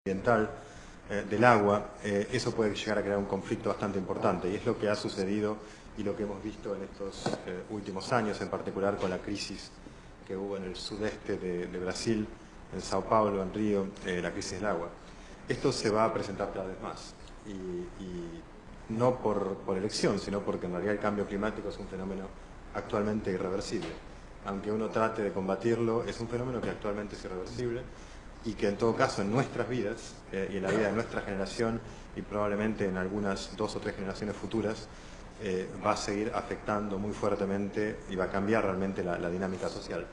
ambiental del agua, eso puede llegar a crear un conflicto bastante importante, y es lo que ha sucedido y lo que hemos visto en estos últimos años, en particular con la crisis que hubo en el sudeste de Brasil, en Sao Paulo, en Río, la crisis del agua. Esto se va a presentar cada vez más, y no por elección, sino porque en realidad el cambio climático es un fenómeno actualmente irreversible. Aunque uno trate de combatirlo, es un fenómeno que actualmente es irreversible y que en todo caso en nuestras vidas y en la vida de nuestra generación y probablemente en algunas 2 o 3 generaciones futuras va a seguir afectando muy fuertemente y va a cambiar realmente la dinámica social.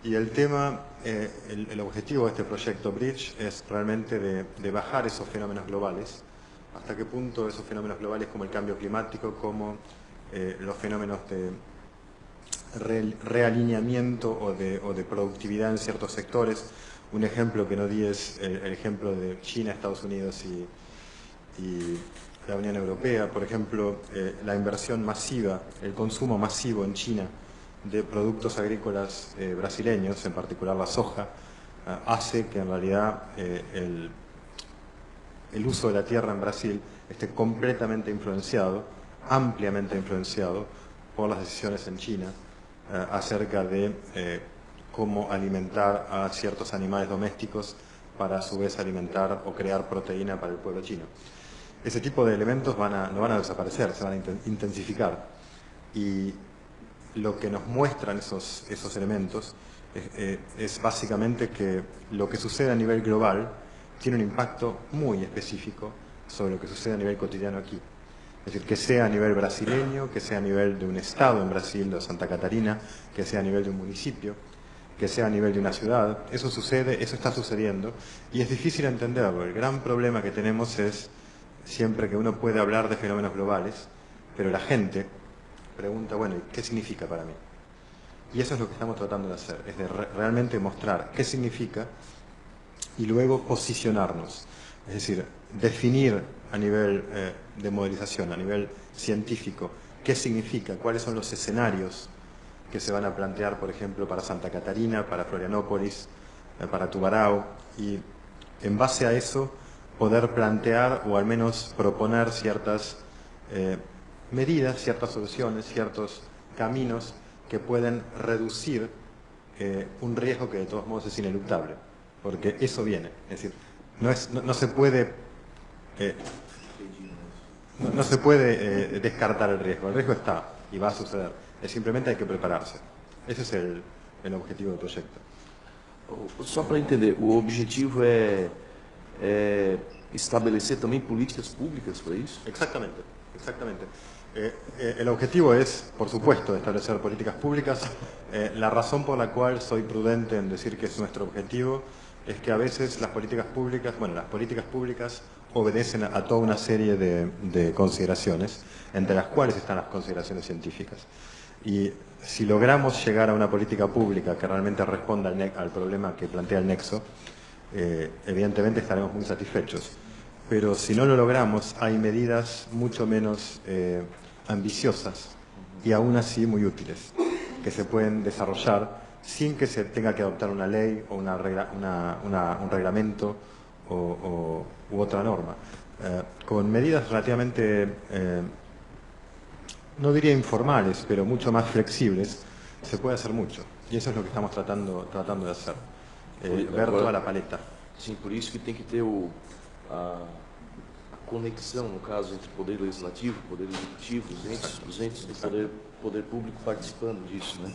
Y el tema, el objetivo de este proyecto Bridge es realmente de bajar esos fenómenos globales. Hasta qué punto esos fenómenos globales como el cambio climático, como los fenómenos de realineamiento o de productividad en ciertos sectores. Un ejemplo que no di es el ejemplo de China, Estados Unidos y la Unión Europea. Por ejemplo, la inversión masiva, el consumo masivo en China de productos agrícolas brasileños, en particular la soja, hace que en realidad el uso de la tierra en Brasil esté completamente influenciado, ampliamente influenciado por las decisiones en China acerca de cómo alimentar a ciertos animales domésticos para a su vez alimentar o crear proteína para el pueblo chino. Ese tipo de elementos no van a desaparecer, se van a intensificar. Y lo que nos muestran esos elementos es básicamente que lo que sucede a nivel global tiene un impacto muy específico sobre lo que sucede a nivel cotidiano aquí. Es decir, que sea a nivel brasileño, que sea a nivel de un estado en Brasil, de Santa Catarina, que sea a nivel de un municipio, que sea a nivel de una ciudad. Eso sucede, eso está sucediendo y es difícil entenderlo. El gran problema que tenemos es siempre que uno puede hablar de fenómenos globales, pero la gente pregunta, bueno, ¿y qué significa para mí? Y eso es lo que estamos tratando de hacer, es de realmente mostrar qué significa y luego posicionarnos. Es decir, definir a nivel de modelización, a nivel científico, qué significa, cuáles son los escenarios que se van a plantear, por ejemplo, para Santa Catarina, para Florianópolis, para Tubarão, y en base a eso poder plantear o al menos proponer ciertas medidas, ciertas soluciones, ciertos caminos que pueden reducir un riesgo que de todos modos es ineluctable, porque eso viene. Es decir, no se puede descartar el riesgo está y va a suceder. Simplemente hay que prepararse. Ese es el objetivo del proyecto. Só para entender, o objetivo é estabelecer também políticas públicas para isso? Exactamente, exactamente. El objetivo es, por supuesto, establecer políticas públicas. La razón por la cual soy prudente en decir que es nuestro objetivo es que a veces las políticas públicas obedecen a toda una serie de consideraciones, entre las cuales están las consideraciones científicas. Y si logramos llegar a una política pública que realmente responda al problema que plantea el nexo, evidentemente estaremos muy satisfechos. Pero si no lo logramos, hay medidas mucho menos ambiciosas y aún así muy útiles, que se pueden desarrollar sin que se tenga que adoptar una ley o un reglamento u otra norma. Con medidas relativamente, no diría informales, pero mucho más flexibles, se puede hacer mucho. Y eso es lo que estamos tratando de hacer, ver toda la paleta. Sim, por isso que tem que ter a conexão, no caso, entre poder legislativo, poder executivo, os entes do poder público participando disso, né?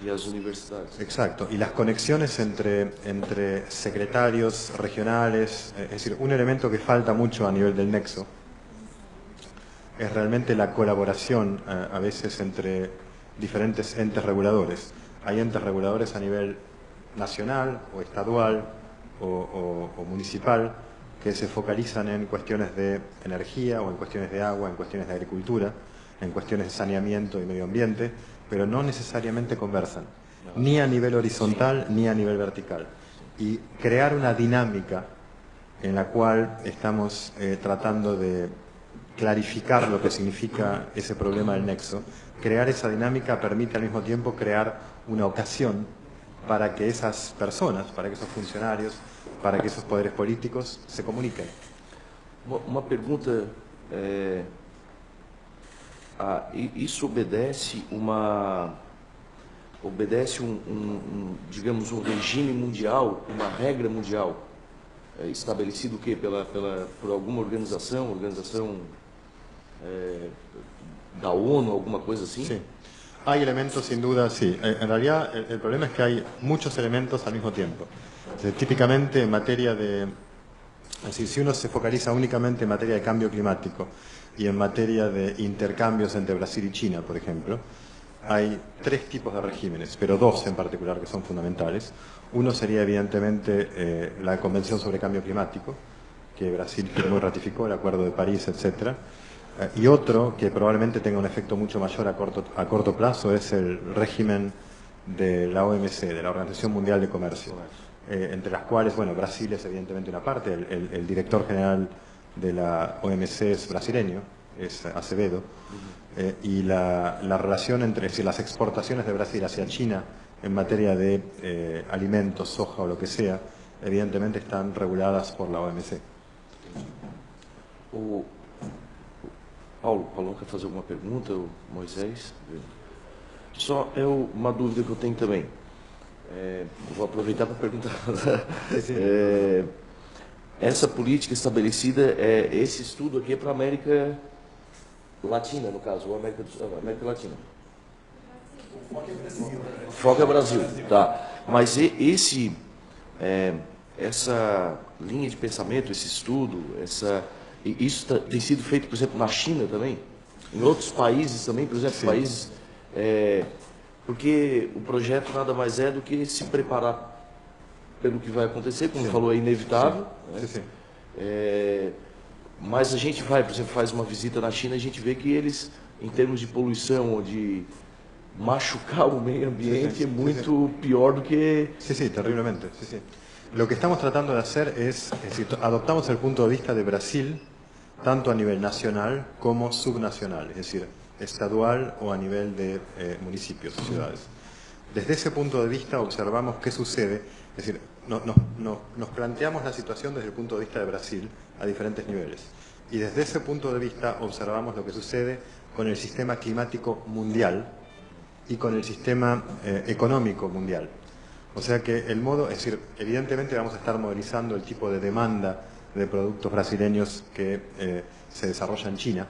Y las universidades. Exacto, y las conexiones entre secretarios regionales, es decir, un elemento que falta mucho a nivel del nexo es realmente la colaboración a veces entre diferentes entes reguladores. Hay entes reguladores a nivel nacional o estadual o municipal que se focalizan en cuestiones de energía o en cuestiones de agua, en cuestiones de agricultura, en cuestiones de saneamiento y medio ambiente, pero no necesariamente conversan, ni a nivel horizontal ni a nivel vertical. Y crear una dinámica en la cual estamos tratando de clarificar lo que significa ese problema del nexo, crear esa dinámica permite al mismo tiempo crear una ocasión para que esas personas, para que esos funcionarios, para que esos poderes políticos se comuniquen. Uma pergunta, isso obedece digamos, um regime mundial, uma regra mundial, estabelecido o quê? Por alguma organização da ONU, alguma coisa assim? Sí. Hay elementos, sin duda, sí. En realidad, el problema es que hay muchos elementos al mismo tiempo. Típicamente, en materia de... Es decir, si uno se focaliza únicamente en materia de cambio climático y en materia de intercambios entre Brasil y China, por ejemplo, hay tres tipos de regímenes, pero dos en particular que son fundamentales. Uno sería, evidentemente, la Convención sobre Cambio Climático, que Brasil firmó y ratificó, el Acuerdo de París, etc. Y otro, que probablemente tenga un efecto mucho mayor a corto plazo, es el régimen de la OMC, de la Organización Mundial de Comercio, entre las cuales, bueno, Brasil es evidentemente una parte, el director general de la OMC es brasileño, es Acevedo, y la relación entre, es decir, las exportaciones de Brasil hacia China en materia de alimentos, soja o lo que sea, evidentemente están reguladas por la OMC. Paulo quer fazer alguma pergunta, o Moisés? Só uma dúvida que eu tenho também. Vou aproveitar para perguntar. Essa política estabelecida, esse estudo aqui é para a América Latina, no caso, ou América Latina? O foco é Brasil, tá. Mas essa linha de pensamento, esse estudo, isso tem sido feito, por exemplo, na China também? Em outros países também, por exemplo, países... porque o projeto nada mais é do que se preparar pelo que vai acontecer, como falou, é inevitável. Mas a gente vai, por exemplo, faz uma visita na China, a gente vê que eles, em termos de poluição ou de machucar o meio ambiente, é muito pior do que... Sí, terriblemente. Sí. Lo que estamos tratando de hacer es decir, adoptamos el punto de vista de Brasil, tanto a nivel nacional como subnacional, es decir, estadual o a nivel de municipios, ciudades. Desde ese punto de vista observamos qué sucede, es decir, nos planteamos la situación desde el punto de vista de Brasil a diferentes niveles. Y desde ese punto de vista observamos lo que sucede con el sistema climático mundial y con el sistema económico mundial. O sea que el modo, es decir, evidentemente vamos a estar modelizando el tipo de demanda de productos brasileños que se desarrolla en China,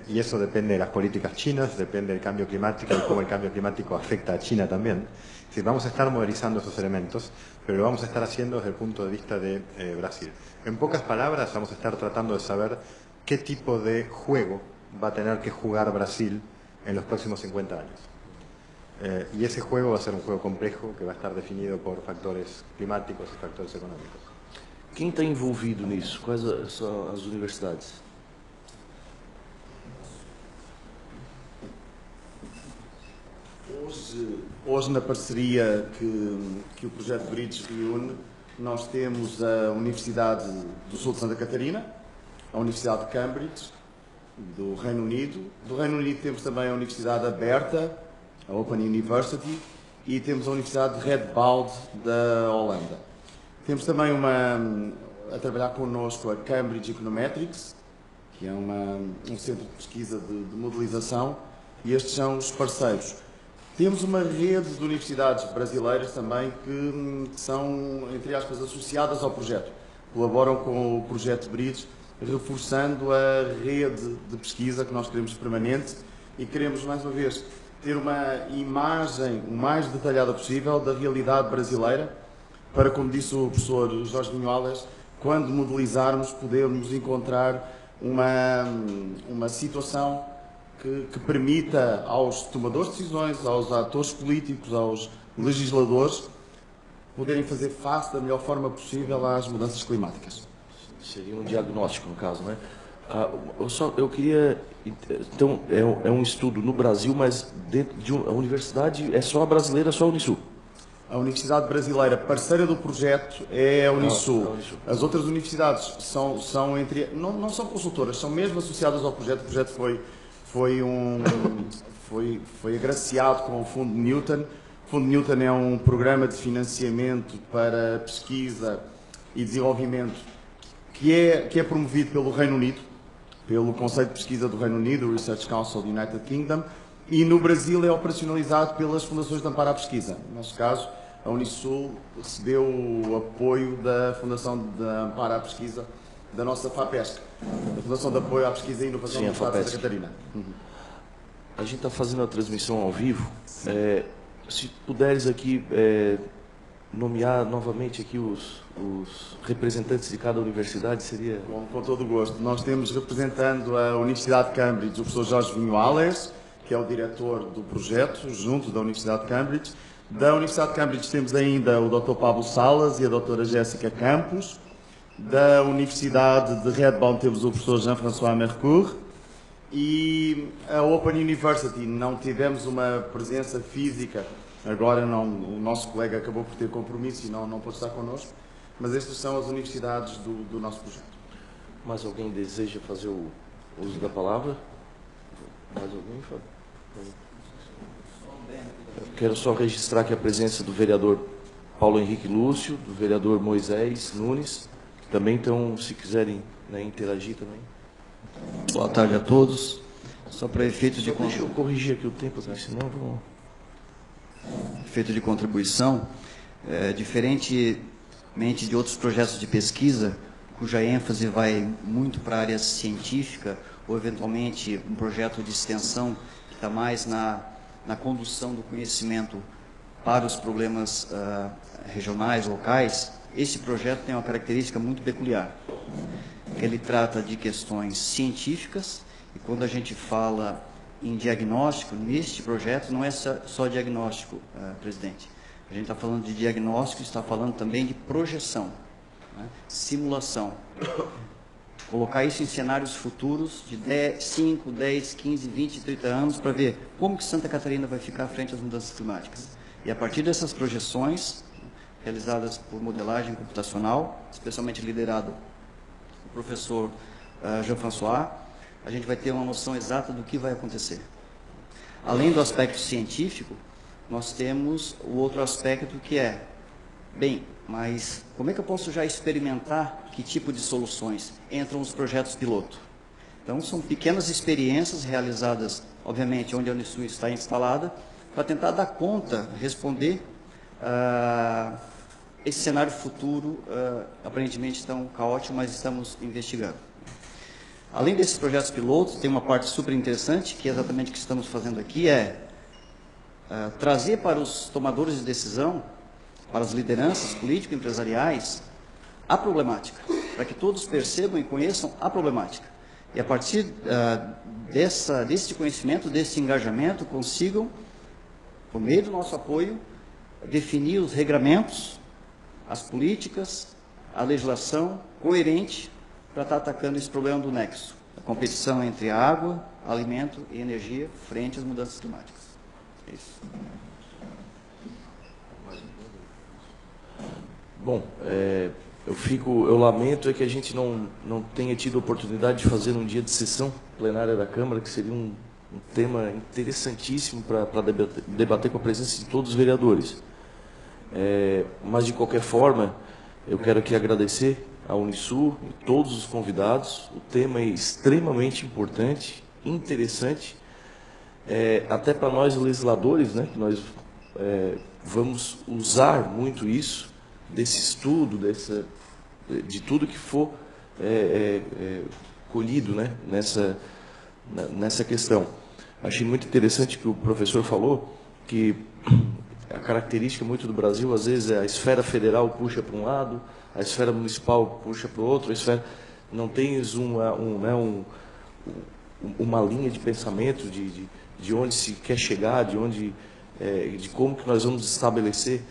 y eso depende de las políticas chinas, depende del cambio climático y cómo el cambio climático afecta a China también. Es decir, vamos a estar modelizando esos elementos, pero lo vamos a estar haciendo desde el punto de vista de Brasil. En pocas palabras, vamos a estar tratando de saber qué tipo de juego va a tener que jugar Brasil en los próximos 50 años. Y ese juego va a ser un juego complejo que va a estar definido por factores climáticos y factores económicos. Quem está envolvido nisso? Quais são as universidades? Hoje na parceria que o projeto Bridge reúne, nós temos a Universidade do Sul de Santa Catarina, a Universidade de Cambridge, do Reino Unido. Do Reino Unido temos também a Universidade Aberta, a Open University, e temos a Universidade de Redboud da Holanda. Temos também a trabalhar connosco a Cambridge Econometrics, que é um centro de pesquisa de modelização, e estes são os parceiros. Temos uma rede de universidades brasileiras também que são, entre aspas, associadas ao projeto. Colaboram com o projeto Bridge, reforçando a rede de pesquisa que nós queremos permanente e queremos, mais uma vez, ter uma imagem o mais detalhada possível da realidade brasileira para, como disse o professor Jorge Vinholas, quando modelizarmos, podermos encontrar uma situação que permita aos tomadores de decisões, aos atores políticos, aos legisladores, poderem fazer face da melhor forma possível às mudanças climáticas. Seria um diagnóstico, no caso, né? Eu queria... Então, é um estudo no Brasil, mas dentro de a universidade é só a brasileira, só a Unisul? A Universidade Brasileira parceira do projeto é a Unisul. As outras universidades são não são consultoras, são mesmo associadas ao projeto. O projeto foi agraciado com o Fundo Newton, Fundo Newton é um programa de financiamento para pesquisa e desenvolvimento que é promovido pelo Reino Unido, pelo Conselho de Pesquisa do Reino Unido, o Research Council do United Kingdom, e no Brasil é operacionalizado pelas fundações de amparo à pesquisa. Neste caso, a Unisul recebeu o apoio da Fundação de Amparo à Pesquisa da nossa FAPESC, a Fundação de Apoio à Pesquisa e Inovação do Estado de Santa Catarina. A gente está fazendo a transmissão ao vivo. Se puderes aqui nomear novamente aqui os representantes de cada universidade, seria... Bom, com todo o gosto. Nós temos representando a Universidade de Cambridge o professor Jorge Vinho Ales, que é o diretor do projeto, junto da Universidade de Cambridge. Da Universidade de Cambridge temos ainda o Dr. Pablo Salas e a Dra. Jéssica Campos. Da Universidade de Redbourn temos o professor Jean-François Mercourt. E a Open University, não tivemos uma presença física, agora não, o nosso colega acabou por ter compromisso e não pôde estar connosco, mas estas são as universidades do nosso projeto. Mais alguém deseja fazer o uso da palavra? Mais alguém, Fábio? Eu quero só registrar aqui a presença do vereador Paulo Henrique Lúcio, do vereador Moisés Nunes, que também estão, se quiserem, né, interagir também. Boa tarde a todos. Só para efeito de... Deixa eu corrigir aqui o tempo, senão vamos... Efeito de contribuição, diferentemente de outros projetos de pesquisa, cuja ênfase vai muito para a área científica, ou eventualmente um projeto de extensão que está mais na condução do conhecimento para os problemas regionais, locais, esse projeto tem uma característica muito peculiar. Ele trata de questões científicas, e quando a gente fala em diagnóstico, neste projeto não é só diagnóstico, presidente. A gente está falando de diagnóstico, está falando também de projeção, né? Simulação. Colocar isso em cenários futuros de 5, 10, 15, 20, 30 anos para ver como que Santa Catarina vai ficar frente às mudanças climáticas. E a partir dessas projeções, realizadas por modelagem computacional, especialmente liderado pelo professor Jean-François, a gente vai ter uma noção exata do que vai acontecer. Além do aspecto científico, nós temos o outro aspecto que é, bem, mas como é que eu posso já experimentar que tipo de soluções? Entram os projetos piloto. Então, são pequenas experiências realizadas, obviamente, onde a Unisul está instalada, para tentar dar conta, responder esse cenário futuro, aparentemente tão caótico, mas estamos investigando. Além desses projetos pilotos, tem uma parte super interessante, que é exatamente o que estamos fazendo aqui, trazer para os tomadores de decisão, para as lideranças político-empresariais, a problemática, para que todos percebam e conheçam a problemática. E a partir desse conhecimento, desse engajamento, consigam, por meio do nosso apoio, definir os regramentos, as políticas, a legislação coerente para estar atacando esse problema do nexo, a competição entre água, alimento e energia frente às mudanças climáticas. É isso. Bom, eu lamento que a gente não tenha tido a oportunidade de fazer um dia de sessão plenária da Câmara, que seria um tema interessantíssimo para debater com a presença de todos os vereadores. Mas, de qualquer forma, eu quero aqui agradecer à Unisul e todos os convidados. O tema é extremamente importante, interessante, até para nós legisladores, né, que nós vamos usar muito isso, desse estudo, de tudo que for colhido, né, nessa questão. Achei muito interessante que o professor falou que a característica muito do Brasil, às vezes, a esfera federal puxa para um lado, a esfera municipal puxa para o outro, a esfera... não tens uma linha de pensamento de onde se quer chegar, de como que nós vamos estabelecer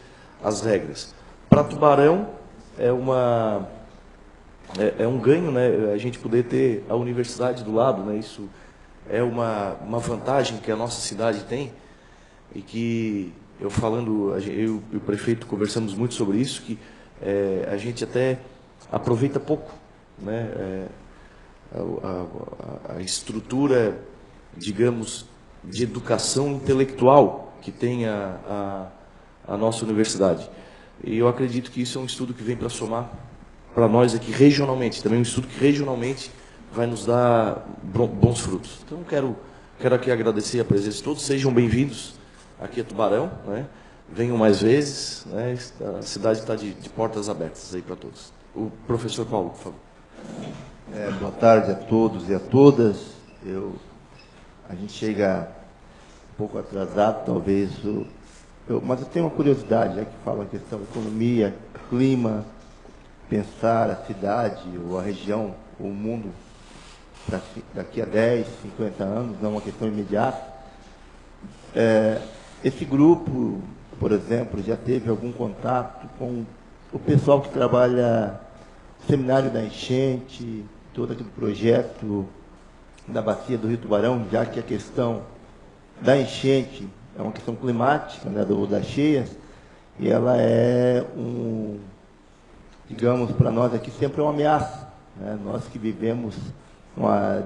as regras. Para Tubarão, é um ganho, né, a gente poder ter a universidade do lado, né, isso é uma vantagem que a nossa cidade tem, e que eu e o prefeito conversamos muito sobre isso, que a gente até aproveita pouco, né, a estrutura, digamos, de educação intelectual que tem a a nossa universidade. E eu acredito que isso é um estudo que vem para somar para nós aqui regionalmente, também um estudo que regionalmente vai nos dar bons frutos. Então, quero aqui agradecer a presença de todos, sejam bem-vindos aqui a Tubarão, né? Venham mais vezes, né? A cidade está de portas abertas aí para todos. O professor Paulo, por favor. Boa tarde a todos e a todas. A gente chega um pouco atrasado, talvez, mas eu tenho uma curiosidade, já que fala a questão de economia, clima, pensar a cidade, ou a região, ou o mundo, daqui a 10, 50 anos, não é uma questão imediata. Esse grupo, por exemplo, já teve algum contato com o pessoal que trabalha no Seminário da Enchente, todo aquele projeto da bacia do Rio Tubarão, já que a questão da enchente é uma questão climática, né, das cheias, e ela é digamos, para nós aqui sempre é uma ameaça, né? Nós que vivemos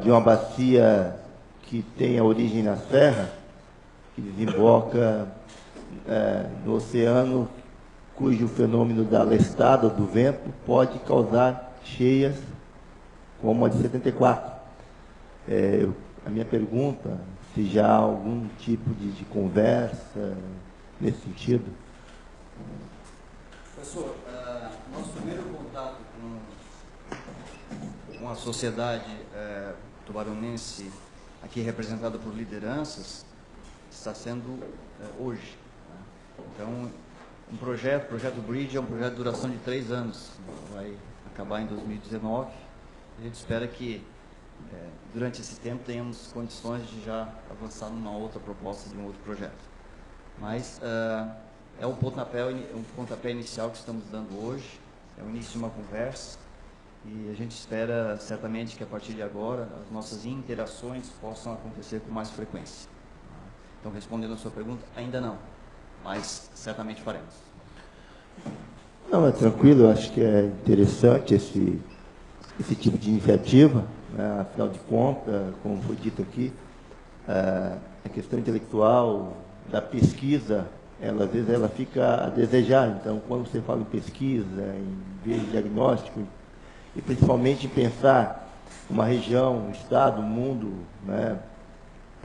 de uma bacia que tem a origem na serra, que desemboca no oceano, cujo fenômeno da lestada do vento pode causar cheias como a de 74. A minha pergunta, se já há algum tipo de conversa nesse sentido. Professor, nosso primeiro contato com a sociedade tubaronense, aqui representada por lideranças, está sendo hoje. Então, o projeto Bridge é um projeto de duração de 3 anos, vai acabar em 2019. A gente espera que, durante esse tempo, tenhamos condições de já avançar numa outra proposta de um outro projeto. Mas é um pontapé inicial que estamos dando hoje, é o início de uma conversa, e a gente espera certamente que a partir de agora as nossas interações possam acontecer com mais frequência. Então, respondendo a sua pergunta, ainda não, mas certamente faremos. Não, é tranquilo, eu acho que é interessante esse tipo de iniciativa, né? Afinal de contas, como foi dito aqui, a questão intelectual da pesquisa, às vezes ela fica a desejar. Então, quando você fala em pesquisa, em ver diagnóstico, e principalmente em pensar uma região, um estado, um mundo, né,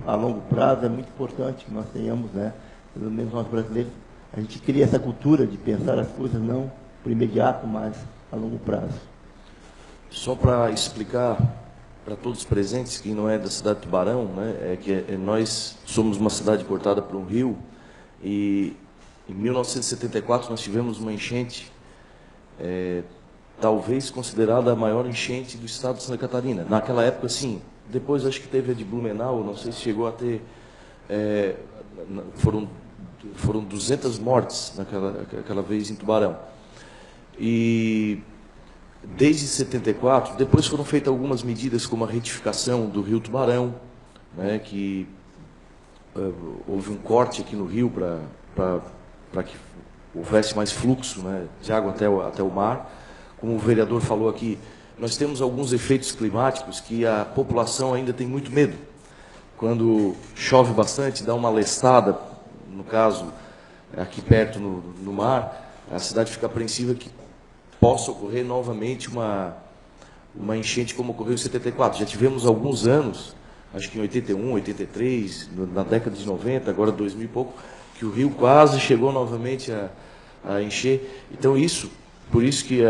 a longo prazo, é muito importante que nós tenhamos, né, pelo menos nós brasileiros, a gente cria essa cultura de pensar as coisas não por imediato, mas a longo prazo. Só para explicar para todos os presentes, que não é da cidade de Tubarão, né, é que nós somos uma cidade cortada por um rio, e em 1974 nós tivemos uma enchente, talvez considerada a maior enchente do estado de Santa Catarina. Naquela época, sim. Depois acho que teve a de Blumenau, não sei se chegou a ter... Foram 200 mortes naquela vez em Tubarão. E desde 74, depois foram feitas algumas medidas, como a retificação do rio Tubarão, né, que houve um corte aqui no rio para que houvesse mais fluxo, né, de água até o mar. Como o vereador falou aqui, nós temos alguns efeitos climáticos que a população ainda tem muito medo. Quando chove bastante, dá uma lestada, no caso, aqui perto no mar, a cidade fica apreensiva que possa ocorrer novamente uma enchente como ocorreu em 74. Já tivemos alguns anos, acho que em 81, 83, na década de 90, agora 2000 e pouco, que o rio quase chegou novamente a encher. Então por isso que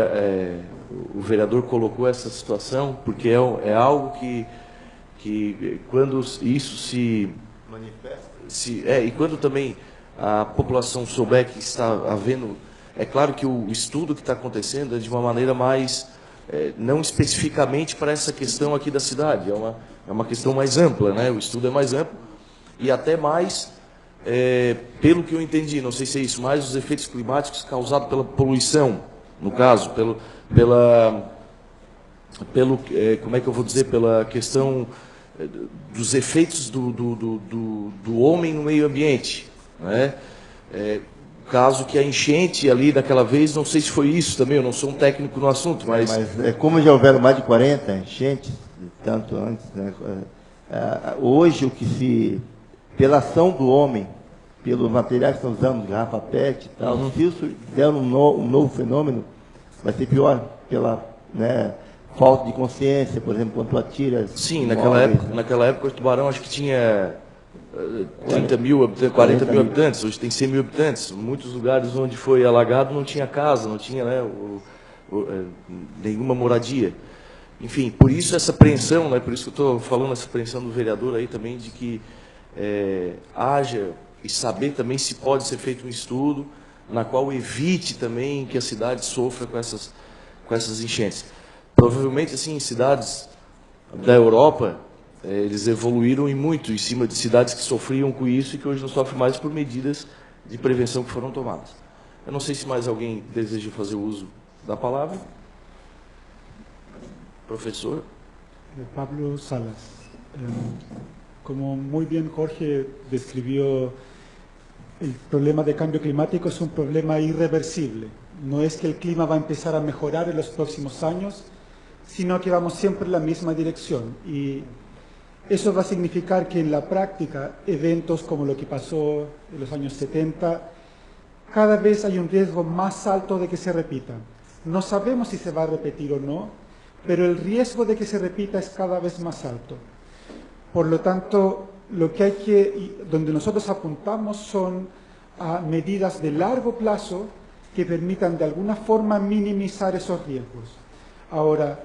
o vereador colocou essa situação, porque é algo que quando isso se manifesta, e quando também a população souber que está havendo, é claro que o estudo que está acontecendo é de uma maneira mais, não especificamente para essa questão aqui da cidade, é uma questão mais ampla, né? O estudo é mais amplo e até mais, pelo que eu entendi, não sei se é isso, mais os efeitos climáticos causados pela poluição, no caso, como é que eu vou dizer, pela questão dos efeitos do homem no meio ambiente, né? Caso que a enchente ali daquela vez, não sei se foi isso também, eu não sou um técnico no assunto, mas como já houveram mais de 40 enchentes, tanto antes, né? Hoje pela ação do homem, pelos materiais que estão usando, garrafa PET e tal, se isso der um novo fenômeno, vai ser pior pela, né, falta de consciência, por exemplo, quando tu atira... Sim, móveis, naquela época o Tubarão acho que tinha 30 mil habitantes, 40 mil habitantes, hoje tem 100 mil habitantes. Muitos lugares onde foi alagado não tinha casa, não tinha, né, nenhuma moradia. Enfim, por isso essa apreensão, né, por isso que eu estou falando essa apreensão do vereador aí também, de que haja e saber também se pode ser feito um estudo na qual evite também que a cidade sofra com essas enchentes. Provavelmente, assim, em cidades da Europa, eles evoluíram e muito em cima de cidades que sofriam com isso e que hoje não sofrem mais por medidas de prevenção que foram tomadas. Eu não sei se mais alguém deseja fazer uso da palavra. Profesor. Pablo Salas. Como muy bien Jorge describió, el problema de cambio climático es un problema irreversible. No es que el clima va a empezar a mejorar en los próximos años, sino que vamos siempre en la misma dirección. Y eso va a significar que en la práctica, eventos como lo que pasó en los años 70, cada vez hay un riesgo más alto de que se repita. No sabemos si se va a repetir o no, pero el riesgo de que se repita es cada vez más alto. Por lo tanto, donde nosotros apuntamos son a medidas de largo plazo que permitan de alguna forma minimizar esos riesgos. Ahora,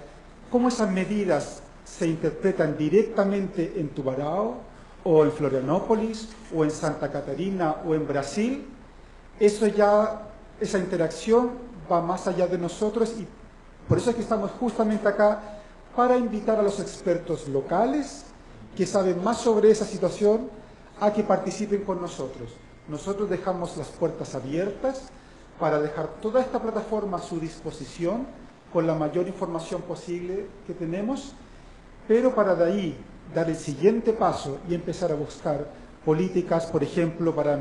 ¿cómo esas medidas se interpretan directamente en Tubarão, o en Florianópolis, o en Santa Catarina, o en Brasil? Esa interacción va más allá de nosotros y por eso es que estamos justamente acá para invitar a los expertos locales que saben más sobre esa situación a que participen con nosotros. Nosotros dejamos las puertas abiertas para dejar toda esta plataforma a su disposición con la mayor información posible que tenemos, pero para de ahí dar el siguiente paso y empezar a buscar políticas, por ejemplo, para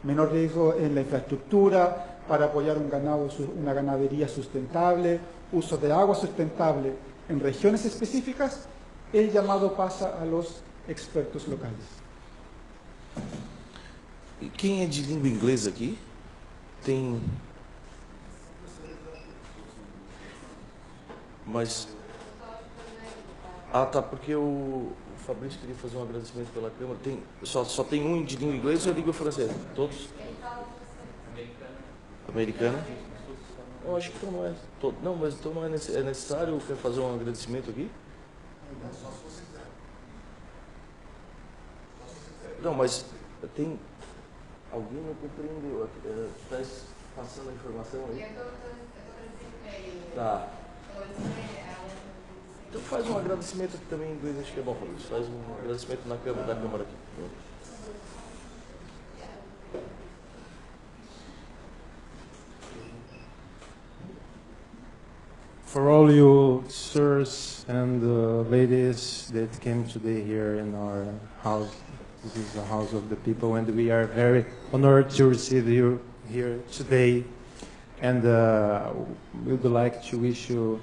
menor riesgo en la infraestructura, para apoyar una ganadería sustentable, uso de agua sustentable en regiones específicas, el llamado pasa a los expertos locales. E quem é de língua inglesa aqui? Tem... Mas... Ah, tá, porque o Fabrício queria fazer um agradecimento pela Câmara. Só tem um de língua inglesa ou língua francesa? Todos? Americana? Eu acho que então não é. Não, mas então não é necessário. Quer fazer um agradecimento aqui? Não, mas tem... Alguém não compreendeu. Está passando a informação aí? Tá. Então faz um agradecimento aqui também em inglês, acho que é bom, Fabrício. Faz um agradecimento da Câmara aqui. For all you sirs and ladies that came today here in our house, this is the house of the people, and we are very honored to receive you here today. And we would like to wish you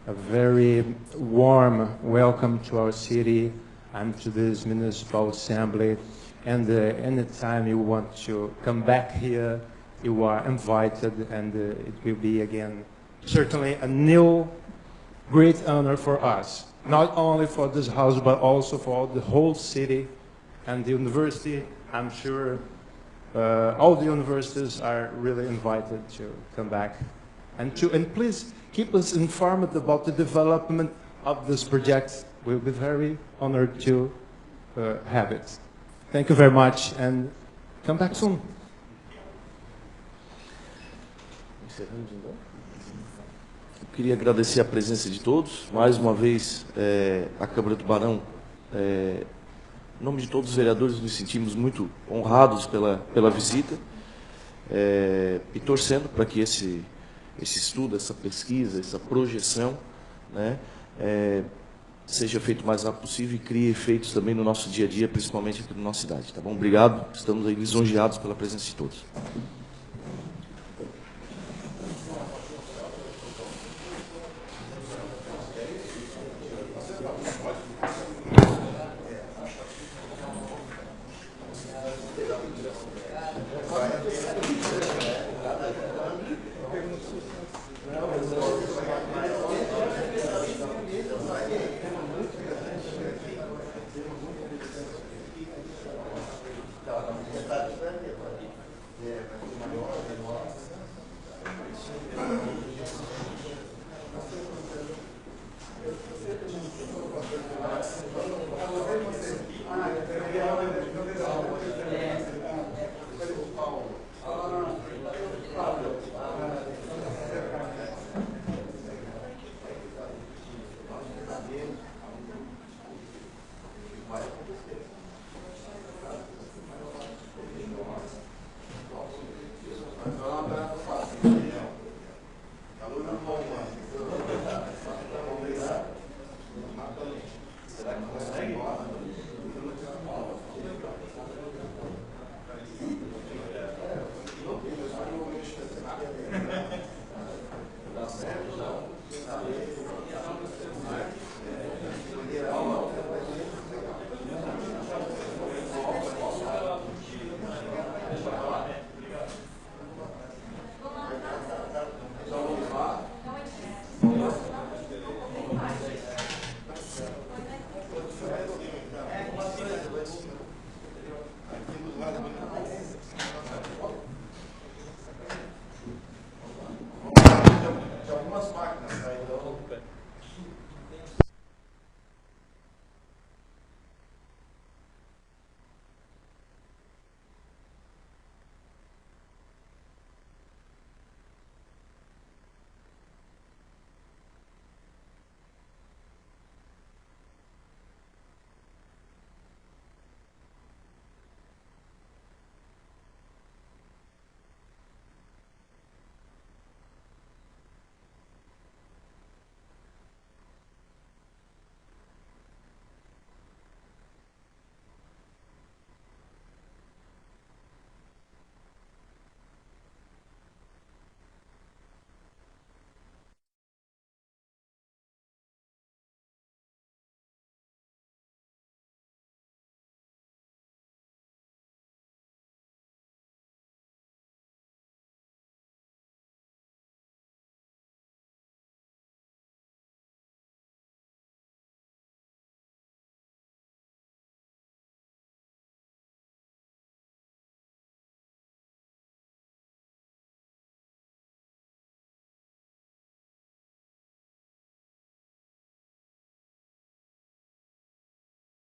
a very warm welcome to our city and to this municipal assembly. And anytime you want to come back here, you are invited, and it will be again certainly a new great honor for us, not only for this house but also for the whole city and the university. I'm sure all the universities are really invited to come back and please keep us informed about the development of this project. We'll be very honored to have it. Thank you very much and come back soon. Eu queria agradecer a presença de todos. Mais uma vez, a Câmara do Tubarão, em nome de todos os vereadores, nos sentimos muito honrados pela visita e torcendo para que esse estudo, essa pesquisa, essa projeção, né, seja feito o mais rápido possível e crie efeitos também no nosso dia a dia, principalmente aqui na nossa cidade. Tá bom? Obrigado. Estamos aí lisonjeados pela presença de todos.